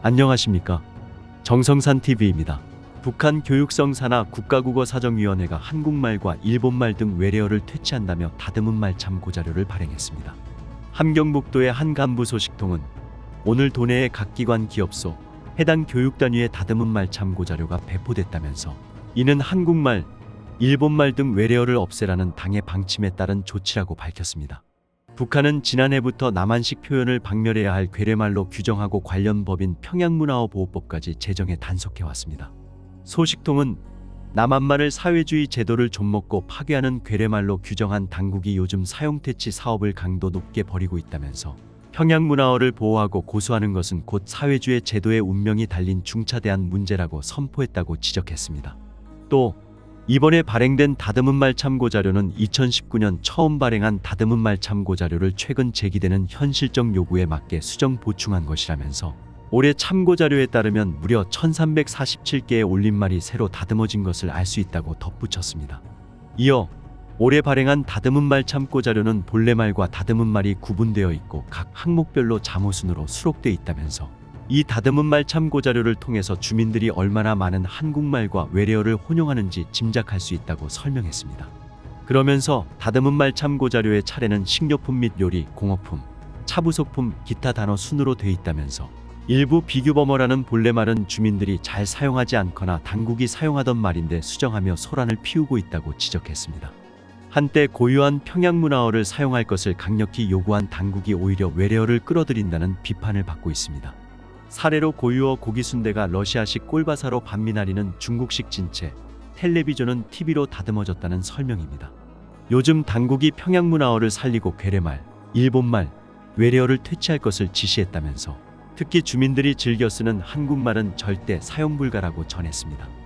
안녕하십니까? 정성산 TV입니다. 북한 교육성 산하 국가국어사정위원회가 한국말과 일본말 등 외래어를 퇴치한다며 다듬은 말참 고자료를 발행했습니다. 함경북도의 한 간부 소식통은 오늘 도내의 각 기관 기업소, 해당 교육단위의 다듬은 말참 고자료가 배포됐다면서 이는 한국말, 일본말 등 외래어를 없애라는 당의 방침에 따른 조치라고 밝혔습니다. 북한은 지난해부터 남한식 표현을 박멸해야 할 괴뢰말로 규정하고 관련 법인 평양문화어보호법까지 제정해 단속해왔습니다. 소식통은 남한말을 사회주의 제도를 좀먹고 파괴하는 괴뢰말로 규정한 당국이 요즘 사용퇴치 사업을 강도 높게 벌이고 있다면서 평양문화어를 보호하고 고수하는 것은 곧 사회주의 제도의 운명이 달린 중차대한 문제라고 선포했다고 지적했습니다. 또 이번에 발행된 다듬은 말 참고자료는 2019년 처음 발행한 다듬은 말 참고자료를 최근 제기되는 현실적 요구에 맞게 수정 보충한 것이라면서 올해 참고자료에 따르면 무려 1347개의 올림말이 새로 다듬어진 것을 알 수 있다고 덧붙였습니다. 이어 올해 발행한 다듬은 말 참고자료는 본래말과 다듬은 말이 구분되어 있고 각 항목별로 자모순으로 수록돼 있다면서 이 다듬은 말 참고자료를 통해서 주민들이 얼마나 많은 한국말과 외래어를 혼용하는지 짐작할 수 있다고 설명했습니다. 그러면서 다듬은 말 참고자료의 차례는 식료품 및 요리, 공업품, 차부속품, 기타 단어 순으로 돼 있다면서 일부 비규범어라는 본래말은 주민들이 잘 사용하지 않거나 당국이 사용하던 말인데 수정하며 소란을 피우고 있다고 지적했습니다. 한때 고유한 평양문화어를 사용할 것을 강력히 요구한 당국이 오히려 외래어를 끌어들인다는 비판을 받고 있습니다. 사례로 고유어 고기순대가 러시아식 꼴바사로 반미나리는 중국식 진채, 텔레비전은 TV로 다듬어졌다는 설명입니다. 요즘 당국이 평양문화어를 살리고 괴뢰말, 일본말, 외래어를 퇴치할 것을 지시했다면서 특히 주민들이 즐겨 쓰는 한국말은 절대 사용 불가라고 전했습니다.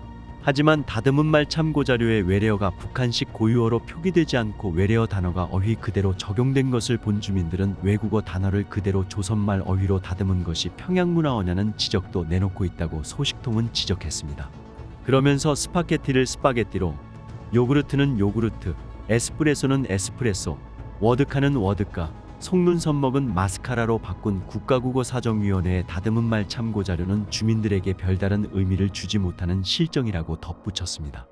하지만 다듬은 말 참고자료의 외래어가 북한식 고유어로 표기되지 않고 외래어 단어가 어휘 그대로 적용된 것을 본 주민들은 외국어 단어를 그대로 조선말 어휘로 다듬은 것이 평양문화어냐는 지적도 내놓고 있다고 소식통은 지적했습니다. 그러면서 스파게티를 스파게티로, 요구르트는 요구르트, 에스프레소는 에스프레소, 워드카는 워드카, 속눈썹먹은 마스카라로 바꾼 국가국어사정위원회의 다듬은 말 참고자료는 주민들에게 별다른 의미를 주지 못하는 실정이라고 덧붙였습니다.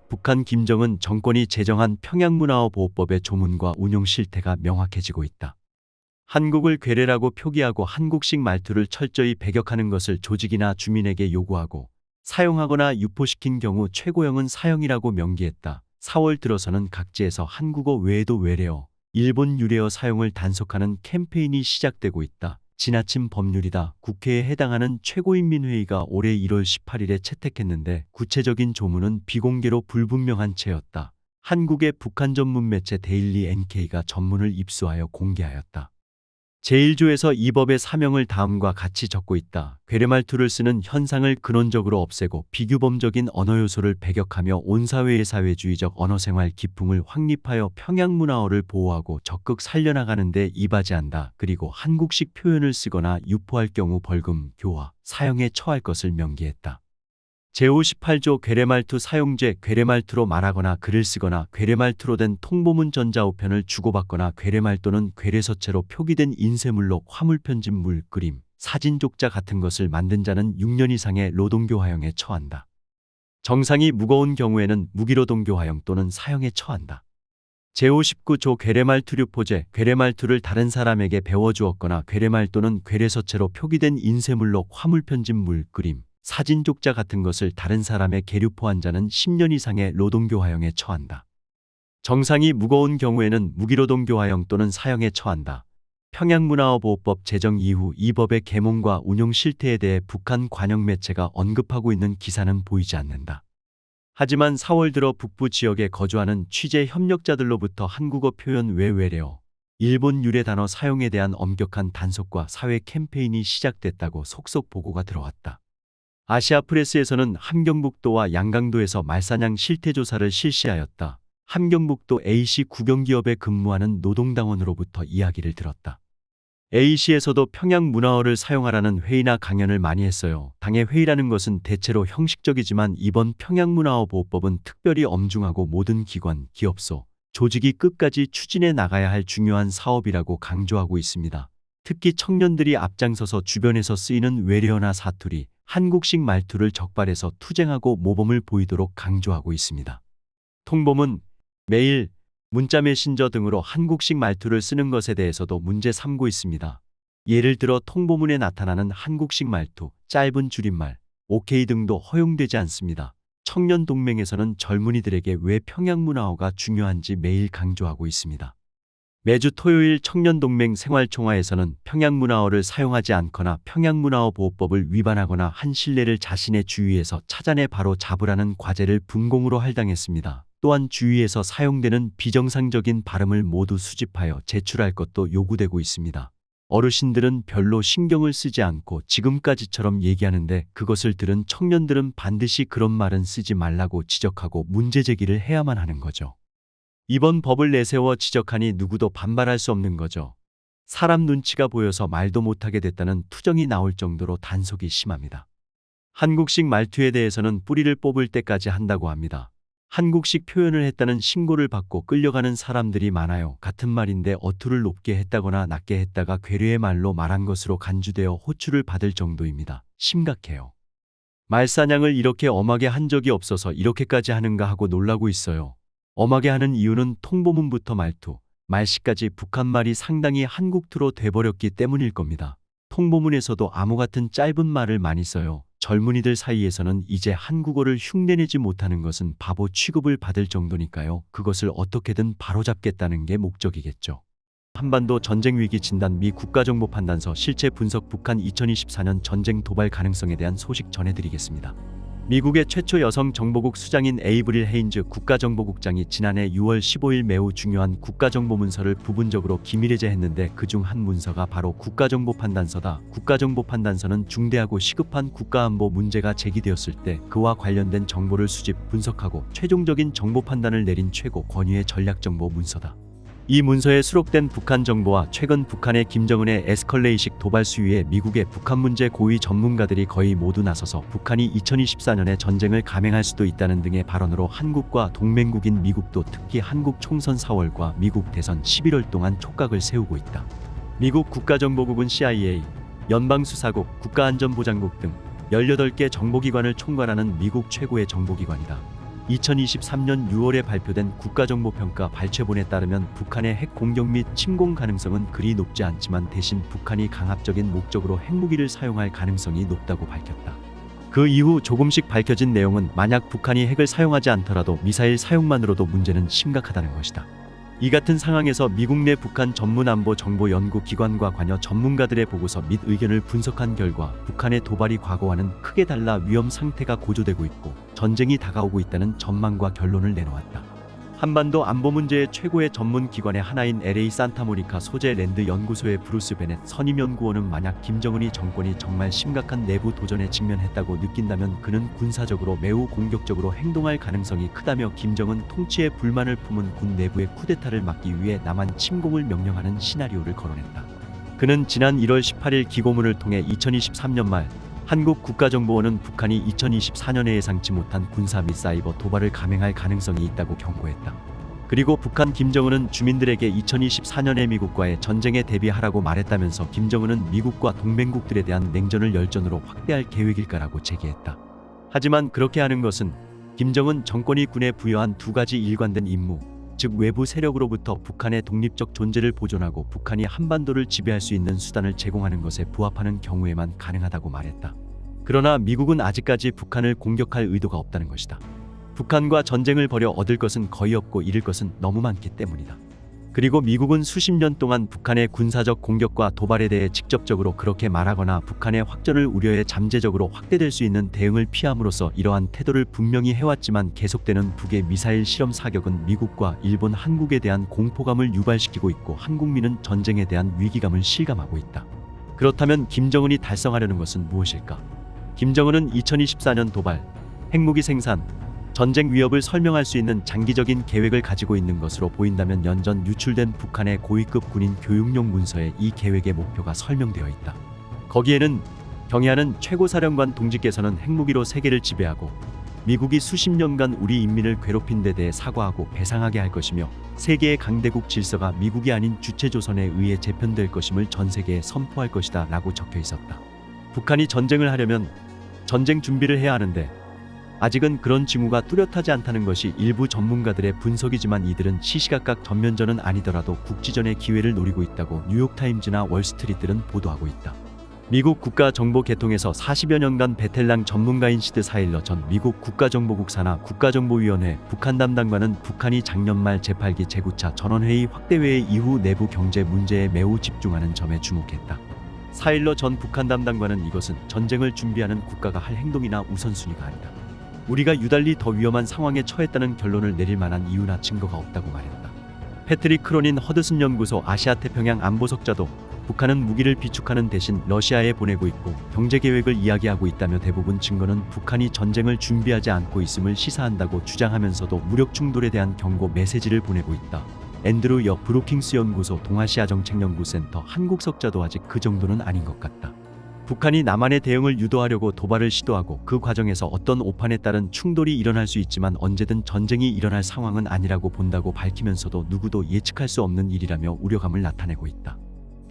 북한 김정은 정권이 제정한 평양문화어보호법의 조문과 운용 실태가 명확해지고 있다. 한국을 괴뢰라고 표기하고 한국식 말투를 철저히 배격하는 것을 조직이나 주민에게 요구하고 사용하거나 유포시킨 경우 최고형은 사형이라고 명기했다. 4월 들어서는 각지에서 한국어 외에도 외래어, 일본 유래어 사용을 단속하는 캠페인이 시작되고 있다. 지나친 법률이다. 국회에 해당하는 최고인민회의가 올해 1월 18일에 채택했는데 구체적인 조문은 비공개로 불분명한 채였다. 한국의 북한 전문 매체 데일리 NK가 전문을 입수하여 공개하였다. 제1조에서 이 법의 사명을 다음과 같이 적고 있다. 괴뢰말투를 쓰는 현상을 근원적으로 없애고 비규범적인 언어 요소를 배격하며 온 사회의 사회주의적 언어생활 기풍을 확립하여 평양문화어를 보호하고 적극 살려나가는 데 이바지한다. 그리고 한국식 표현을 쓰거나 유포할 경우 벌금, 교화, 사형에 처할 것을 명기했다. 제58조 괴뢰말투 사용죄 괴뢰말투로 말하거나 글을 쓰거나 괴뢰말투로 된 통보문 전자우편을 주고받거나 괴뢰말 또는 괴뢰서체로 표기된 인쇄물록 화물편집물, 그림, 사진 족자 같은 것을 만든 자는 6년 이상의 노동교화형에 처한다. 정상이 무거운 경우에는 무기노동교화형 또는 사형에 처한다. 제59조 괴뢰말투류포제 괴뢰말투를 다른 사람에게 배워주었거나 괴뢰말 또는 괴뢰서체로 표기된 인쇄물록 화물편집물, 그림, 사진 족자 같은 것을 다른 사람의 계류포한 자는 10년 이상의 노동교화형에 처한다. 정상이 무거운 경우에는 무기노동교화형 또는 사형에 처한다. 평양문화어보호법 제정 이후 이 법의 계몽과 운용 실태에 대해 북한 관영 매체가 언급하고 있는 기사는 보이지 않는다. 하지만 4월 들어 북부 지역에 거주하는 취재 협력자들로부터 한국어 표현 외 외래어, 일본 유래 단어 사용에 대한 엄격한 단속과 사회 캠페인이 시작됐다고 속속 보고가 들어왔다. 아시아프레스에서는 함경북도와 양강도에서 말사냥 실태조사를 실시하였다. 함경북도 A시 국영기업에 근무하는 노동당원으로부터 이야기를 들었다. A시에서도 평양문화어를 사용하라는 회의나 강연을 많이 했어요. 당의 회의라는 것은 대체로 형식적이지만 이번 평양문화어보호법은 특별히 엄중하고 모든 기관, 기업소, 조직이 끝까지 추진해 나가야 할 중요한 사업이라고 강조하고 있습니다. 특히 청년들이 앞장서서 주변에서 쓰이는 외래어나 사투리, 한국식 말투를 적발해서 투쟁하고 모범을 보이도록 강조하고 있습니다. 통보문, 메일, 문자 메신저 등으로 한국식 말투를 쓰는 것에 대해서도 문제 삼고 있습니다. 예를 들어 통보문에 나타나는 한국식 말투, 짧은 줄임말, OK 등도 허용되지 않습니다. 청년동맹에서는 젊은이들에게 왜 평양문화어가 중요한지 매일 강조하고 있습니다. 매주 토요일 청년동맹 생활총화에서는 평양문화어를 사용하지 않거나 평양문화어 보호법을 위반하거나 한 실례를 자신의 주위에서 찾아내 바로 잡으라는 과제를 분공으로 할당했습니다. 또한 주위에서 사용되는 비정상적인 발음을 모두 수집하여 제출할 것도 요구되고 있습니다. 어르신들은 별로 신경을 쓰지 않고 지금까지처럼 얘기하는데 그것을 들은 청년들은 반드시 그런 말은 쓰지 말라고 지적하고 문제 제기를 해야만 하는 거죠. 이번 법을 내세워 지적하니 누구도 반발할 수 없는 거죠. 사람 눈치가 보여서 말도 못하게 됐다는 투정이 나올 정도로 단속이 심합니다. 한국식 말투에 대해서는 뿌리를 뽑을 때까지 한다고 합니다. 한국식 표현을 했다는 신고를 받고 끌려가는 사람들이 많아요. 같은 말인데 어투를 높게 했다거나 낮게 했다가 괴뢰의 말로 말한 것으로 간주되어 호출을 받을 정도입니다. 심각해요. 말사냥을 이렇게 엄하게 한 적이 없어서 이렇게까지 하는가 하고 놀라고 있어요. 엄하게 하는 이유는 통보문부터 말투, 말씨까지 북한말이 상당히 한국투로 돼버렸기 때문일 겁니다. 통보문에서도 암호 같은 짧은 말을 많이 써요. 젊은이들 사이에서는 이제 한국어를 흉내내지 못하는 것은 바보 취급을 받을 정도니까요. 그것을 어떻게든 바로잡겠다는 게 목적이겠죠. 한반도 전쟁 위기 진단 미 국가정보판단서 실체 분석 북한 2024년 전쟁 도발 가능성에 대한 소식 전해드리겠습니다. 미국의 최초 여성 정보국 수장인 에이브릴 헤인즈 국가정보국장이 지난해 6월 15일 매우 중요한 국가정보문서를 부분적으로 기밀해제했는데 그중 한 문서가 바로 국가정보판단서다. 국가정보판단서는 중대하고 시급한 국가안보 문제가 제기되었을 때 그와 관련된 정보를 수집, 분석하고 최종적인 정보 판단을 내린 최고 권위의 전략정보 문서다. 이 문서에 수록된 북한 정보와 최근 북한의 김정은의 에스컬레이식 도발 수위에 미국의 북한 문제 고위 전문가들이 거의 모두 나서서 북한이 2024년에 전쟁을 감행할 수도 있다는 등의 발언으로 한국과 동맹국인 미국도 특히 한국 총선 4월과 미국 대선 11월 동안 촉각을 세우고 있다. 미국 국가정보국은 CIA, 연방수사국, 국가안전보장국 등 18개 정보기관을 총괄하는 미국 최고의 정보기관이다. 2023년 6월에 발표된 국가정보평가 발췌본에 따르면 북한의 핵 공격 및 침공 가능성은 그리 높지 않지만 대신 북한이 강압적인 목적으로 핵무기를 사용할 가능성이 높다고 밝혔다. 그 이후 조금씩 밝혀진 내용은 만약 북한이 핵을 사용하지 않더라도 미사일 사용만으로도 문제는 심각하다는 것이다. 이 같은 상황에서 미국 내 북한 전문안보정보연구기관과 관여 전문가들의 보고서 및 의견을 분석한 결과 북한의 도발이 과거와는 크게 달라 위험 상태가 고조되고 있고 전쟁이 다가오고 있다는 전망과 결론을 내놓았다. 한반도 안보 문제의 최고의 전문기관의 하나인 LA 산타모니카 소재 랜드 연구소의 브루스 베넷 선임연구원은 만약 김정은이 정권이 정말 심각한 내부 도전에 직면했다고 느낀다면 그는 군사적으로 매우 공격적으로 행동할 가능성이 크다며 김정은 통치에 불만을 품은 군 내부의 쿠데타를 막기 위해 남한 침공을 명령하는 시나리오를 거론했다. 그는 지난 1월 18일 기고문을 통해 2023년 말 한국 국가정보원은 북한이 2024년에 예상치 못한 군사 및 사이버 도발을 감행할 가능성이 있다고 경고했다. 그리고 북한 김정은은 주민들에게 2024년에 미국과의 전쟁에 대비하라고 말했다면서 김정은은 미국과 동맹국들에 대한 냉전을 열전으로 확대할 계획일까라고 제기했다. 하지만 그렇게 하는 것은 김정은 정권이 군에 부여한 두 가지 일관된 임무, 즉 외부 세력으로부터 북한의 독립적 존재를 보존하고 북한이 한반도를 지배할 수 있는 수단을 제공하는 것에 부합하는 경우에만 가능하다고 말했다. 그러나 미국은 아직까지 북한을 공격할 의도가 없다는 것이다. 북한과 전쟁을 벌여 얻을 것은 거의 없고 잃을 것은 너무 많기 때문이다. 그리고 미국은 수십 년 동안 북한의 군사적 공격과 도발에 대해 직접적으로 그렇게 말하거나 북한의 확전을 우려해 잠재적으로 확대될 수 있는 대응을 피함으로써 이러한 태도를 분명히 해왔지만 계속되는 북의 미사일 실험 사격은 미국과 일본, 한국에 대한 공포감을 유발시키고 있고 한국민은 전쟁에 대한 위기감을 실감하고 있다. 그렇다면 김정은이 달성하려는 것은 무엇일까? 김정은은 2024년 도발, 핵무기 생산, 전쟁 위협을 설명할 수 있는 장기적인 계획을 가지고 있는 것으로 보인다면 연전 유출된 북한의 고위급 군인 교육용 문서에 이 계획의 목표가 설명되어 있다. 거기에는 경의하는 최고사령관 동지께서는 핵무기로 세계를 지배하고 미국이 수십 년간 우리 인민을 괴롭힌 데 대해 사과하고 배상하게 할 것이며 세계의 강대국 질서가 미국이 아닌 주체 조선에 의해 재편될 것임을 전 세계에 선포할 것이다 라고 적혀 있었다. 북한이 전쟁을 하려면 전쟁 준비를 해야 하는데 아직은 그런 징후가 뚜렷하지 않다는 것이 일부 전문가들의 분석이지만 이들은 시시각각 전면전은 아니더라도 국지전의 기회를 노리고 있다고 뉴욕타임즈나 월스트리트는 보도하고 있다. 미국 국가정보개통에서 40여 년간 베텔랑 전문가인 시드 사일러 전 미국 국가정보국 산하 국가정보위원회 북한 담당관은 북한이 작년 말 제8기 제9차 전원회의 확대회의 이후 내부 경제 문제에 매우 집중하는 점에 주목했다. 사일러 전 북한 담당관은 이것은 전쟁을 준비하는 국가가 할 행동이나 우선순위가 아니다. 우리가 유달리 더 위험한 상황에 처했다는 결론을 내릴 만한 이유나 증거가 없다고 말했다. 패트릭 크로닌 허드슨 연구소 아시아태평양 안보석자도 북한은 무기를 비축하는 대신 러시아에 보내고 있고 경제 계획을 이야기하고 있다며 대부분 증거는 북한이 전쟁을 준비하지 않고 있음을 시사한다고 주장하면서도 무력 충돌에 대한 경고 메시지를 보내고 있다. 앤드루 여 브루킹스 연구소 동아시아정책연구센터 한국석자도 아직 그 정도는 아닌 것 같다. 북한이 남한의 대응을 유도하려고 도발을 시도하고 그 과정에서 어떤 오판에 따른 충돌이 일어날 수 있지만 언제든 전쟁이 일어날 상황은 아니라고 본다고 밝히면서도 누구도 예측할 수 없는 일이라며 우려감을 나타내고 있다.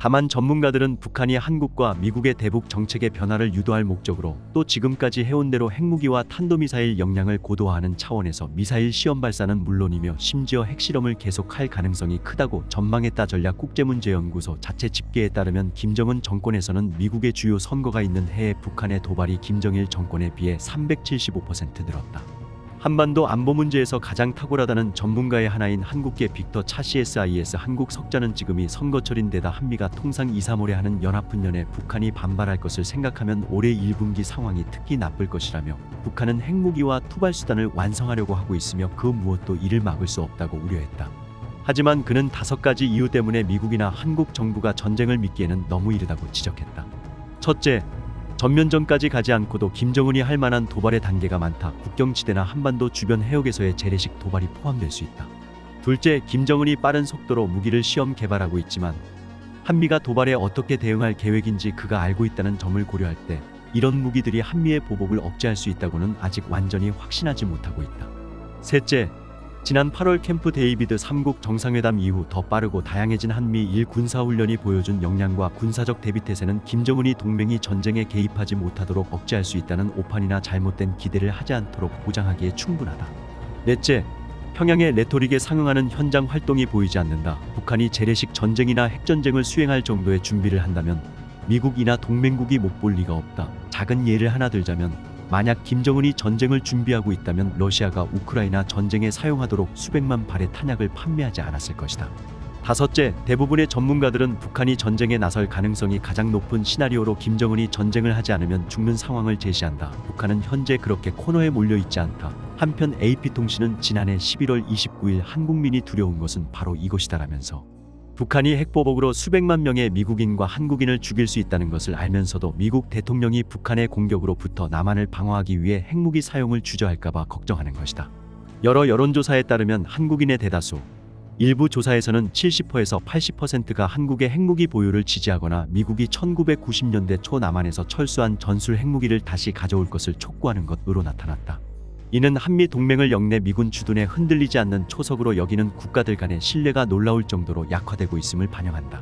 다만 전문가들은 북한이 한국과 미국의 대북 정책의 변화를 유도할 목적으로 또 지금까지 해온 대로 핵무기와 탄도미사일 역량을 고도화하는 차원에서 미사일 시험 발사는 물론이며 심지어 핵실험을 계속할 가능성이 크다고 전망했다. 전략국제문제연구소 자체 집계에 따르면 김정은 정권에서는 미국의 주요 선거가 있는 해에 북한의 도발이 김정일 정권에 비해 375% 늘었다. 한반도 안보 문제에서 가장 탁월하다는 전문가의 하나인 한국계 빅터 차 CSIS 한국 석자는 지금이 선거철인데다 한미가 통상 2, 3월에 하는 연합훈련에 북한이 반발할 것을 생각하면 올해 1분기 상황이 특히 나쁠 것이라며 북한은 핵무기와 투발수단을 완성하려고 하고 있으며 그 무엇도 이를 막을 수 없다고 우려했다. 하지만 그는 5가지 이유 때문에 미국이나 한국 정부가 전쟁을 믿기에는 너무 이르다고 지적했다. 첫째, 전면전까지 가지 않고도 김정은이 할 만한 도발의 단계가 많다. 국경지대나 한반도 주변 해역에서의 재래식 도발이 포함될 수 있다. 둘째, 김정은이 빠른 속도로 무기를 시험 개발하고 있지만 한미가 도발에 어떻게 대응할 계획인지 그가 알고 있다는 점을 고려할 때 이런 무기들이 한미의 보복을 억제할 수 있다고는 아직 완전히 확신하지 못하고 있다. 셋째, 지난 8월 캠프 데이비드 3국 정상회담 이후 더 빠르고 다양해진 한미일 군사훈련이 보여준 역량과 군사적 대비태세는 김정은이 동맹이 전쟁에 개입하지 못하도록 억제할 수 있다는 오판이나 잘못된 기대를 하지 않도록 보장하기에 충분하다. 넷째, 평양의 레토릭에 상응하는 현장 활동이 보이지 않는다. 북한이 재래식 전쟁이나 핵전쟁을 수행할 정도의 준비를 한다면 미국이나 동맹국이 못 볼 리가 없다. 작은 예를 하나 들자면 만약 김정은이 전쟁을 준비하고 있다면 러시아가 우크라이나 전쟁에 사용하도록 수백만 발의 탄약을 판매하지 않았을 것이다. 다섯째, 대부분의 전문가들은 북한이 전쟁에 나설 가능성이 가장 높은 시나리오로 김정은이 전쟁을 하지 않으면 죽는 상황을 제시한다. 북한은 현재 그렇게 코너에 몰려 있지 않다. 한편 AP통신은 지난해 11월 29일 한국민이 두려운 것은 바로 이것이다라면서 북한이 핵보복으로 수백만 명의 미국인과 한국인을 죽일 수 있다는 것을 알면서도 미국 대통령이 북한의 공격으로부터 남한을 방어하기 위해 핵무기 사용을 주저할까봐 걱정하는 것이다. 여러 여론조사에 따르면 한국인의 대다수, 일부 조사에서는 70%에서 80%가 한국의 핵무기 보유를 지지하거나 미국이 1990년대 초 남한에서 철수한 전술 핵무기를 다시 가져올 것을 촉구하는 것으로 나타났다. 이는 한미 동맹을 역내 미군 주둔에 흔들리지 않는 초석으로 여기는 국가들 간의 신뢰가 놀라울 정도로 약화되고 있음을 반영한다.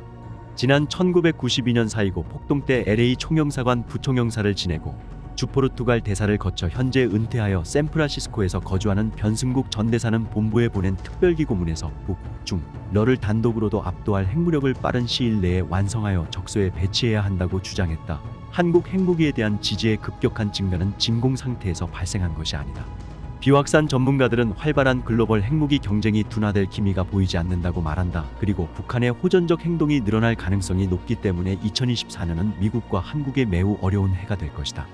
지난 1992년 4.29 폭동 때 LA 총영사관 부총영사를 지내고 주포르투갈 대사를 거쳐 현재 은퇴하여 샌프란시스코에서 거주하는 변승국 전 대사는 본부에 보낸 특별기고문에서 북, 중, 러를 단독으로도 압도할 핵무력을 빠른 시일 내에 완성하여 적소에 배치해야 한다고 주장했다. 한국 핵무기에 대한 지지의 급격한 증가는 진공 상태에서 발생한 것이 아니다. 비확산 전문가들은 활발한 글로벌 핵무기 경쟁이 둔화될 기미가 보이지 않는다고 말한다. 그리고 북한의 호전적 행동이 늘어날 가능성이 높기 때문에 2024년은 미국과 한국에 매우 어려운 해가 될 것이다.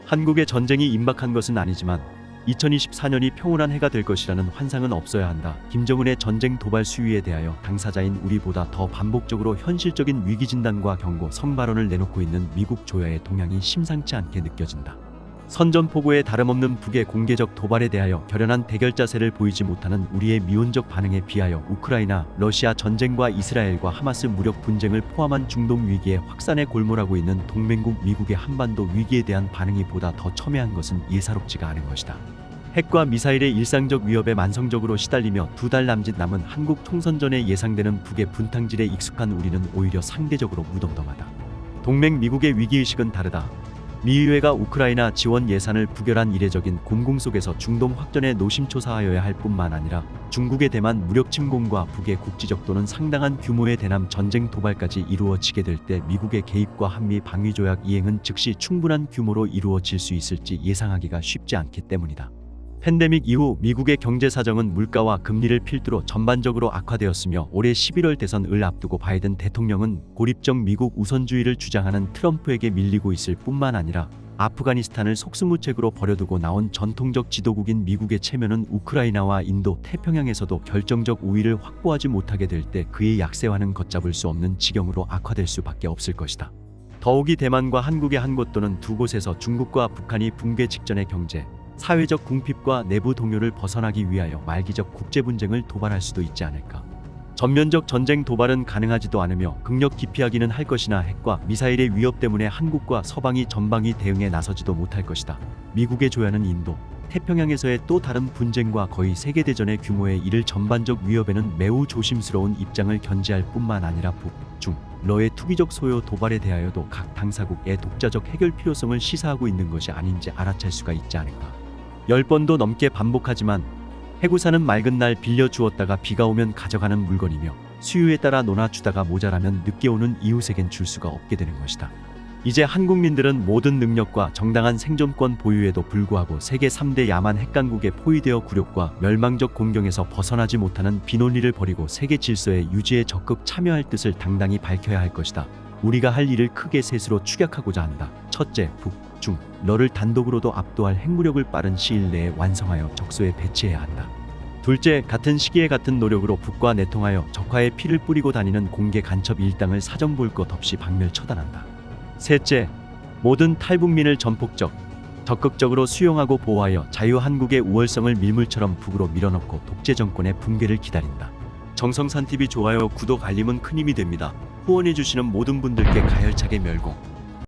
한국의 전쟁이 임박한 것은 아니지만 2024년이 평온한 해가 될 것이라는 환상은 없어야 한다. 김정은의 전쟁 도발 수위에 대하여 당사자인 우리보다 더 반복적으로 현실적인 위기 진단과 경고, 성발언을 내놓고 있는 미국 조야의 동향이 심상치 않게 느껴진다. 선전포고에 다름없는 북의 공개적 도발에 대하여 결연한 대결 자세를 보이지 못하는 우리의 미온적 반응에 비하여 우크라이나, 러시아 전쟁과 이스라엘과 하마스 무력 분쟁을 포함한 중동 위기의 확산에 골몰하고 있는 동맹국 미국의 한반도 위기에 대한 반응이 보다 더 첨예한 것은 예사롭지가 않은 것이다. 핵과 미사일의 일상적 위협에 만성적으로 시달리며 2달 남짓 남은 한국 총선 전에 예상되는 북의 분탕질에 익숙한 우리는 오히려 상대적으로 무덤덤하다. 동맹 미국의 위기의식은 다르다. 미의회가 우크라이나 지원 예산을 부결한 이례적인 공공 속에서 중동 확전에 노심초사하여야 할 뿐만 아니라 중국의 대만 무력 침공과 북의 국지적 또는 상당한 규모의 대남 전쟁 도발까지 이루어지게 될 때 미국의 개입과 한미 방위조약 이행은 즉시 충분한 규모로 이루어질 수 있을지 예상하기가 쉽지 않기 때문이다. 팬데믹 이후 미국의 경제 사정은 물가와 금리를 필두로 전반적으로 악화되었으며 올해 11월 대선을 앞두고 바이든 대통령은 고립적 미국 우선주의를 주장하는 트럼프에게 밀리고 있을 뿐만 아니라 아프가니스탄을 속수무책으로 버려두고 나온 전통적 지도국인 미국의 체면은 우크라이나와 인도 태평양에서도 결정적 우위를 확보하지 못하게 될 때 그의 약세와는 걷잡을 수 없는 지경으로 악화될 수밖에 없을 것이다. 더욱이 대만과 한국의 한 곳 또는 두 곳에서 중국과 북한이 붕괴 직전의 경제, 사회적 궁핍과 내부 동요를 벗어나기 위하여 말기적 국제 분쟁을 도발할 수도 있지 않을까. 전면적 전쟁 도발은 가능하지도 않으며 극력 기피하기는 할 것이나 핵과 미사일의 위협 때문에 한국과 서방이 전방위 대응에 나서지도 못할 것이다. 미국의 조야는 인도, 태평양에서의 또 다른 분쟁과 거의 세계대전의 규모에 이를 전반적 위협에는 매우 조심스러운 입장을 견지할 뿐만 아니라 북, 중, 러의 투기적 소요 도발에 대하여도 각 당사국의 독자적 해결 필요성을 시사하고 있는 것이 아닌지 알아챌 수가 있지 않을까. 10번도 넘게 반복하지만 해구사는 맑은 날 빌려주었다가 비가 오면 가져가는 물건이며 수요에 따라 논아주다가 모자라면 늦게 오는 이웃에겐 줄 수가 없게 되는 것이다. 이제 한국민들은 모든 능력과 정당한 생존권 보유에도 불구하고 세계 3대 야만 핵강국에 포위되어 굴욕과 멸망적 공경에서 벗어나지 못하는 비논리를 버리고 세계 질서의 유지에 적극 참여할 뜻을 당당히 밝혀야 할 것이다. 우리가 할 일을 크게 셋으로 축약하고자 한다. 첫째, 북, 중, 러를 단독으로도 압도할 핵무력을 빠른 시일 내에 완성하여 적소에 배치해야 한다. 둘째, 같은 시기에 같은 노력으로 북과 내통하여 적화의 피를 뿌리고 다니는 공개 간첩 일당을 사정 볼 것 없이 박멸 처단한다. 셋째, 모든 탈북민을 전폭적, 적극적으로 수용하고 보호하여 자유한국의 우월성을 밀물처럼 북으로 밀어넣고 독재 정권의 붕괴를 기다린다. 정성산TV 좋아요, 구독, 알림은 큰 힘이 됩니다. 후원해주시는 모든 분들께 가열차게 멸공.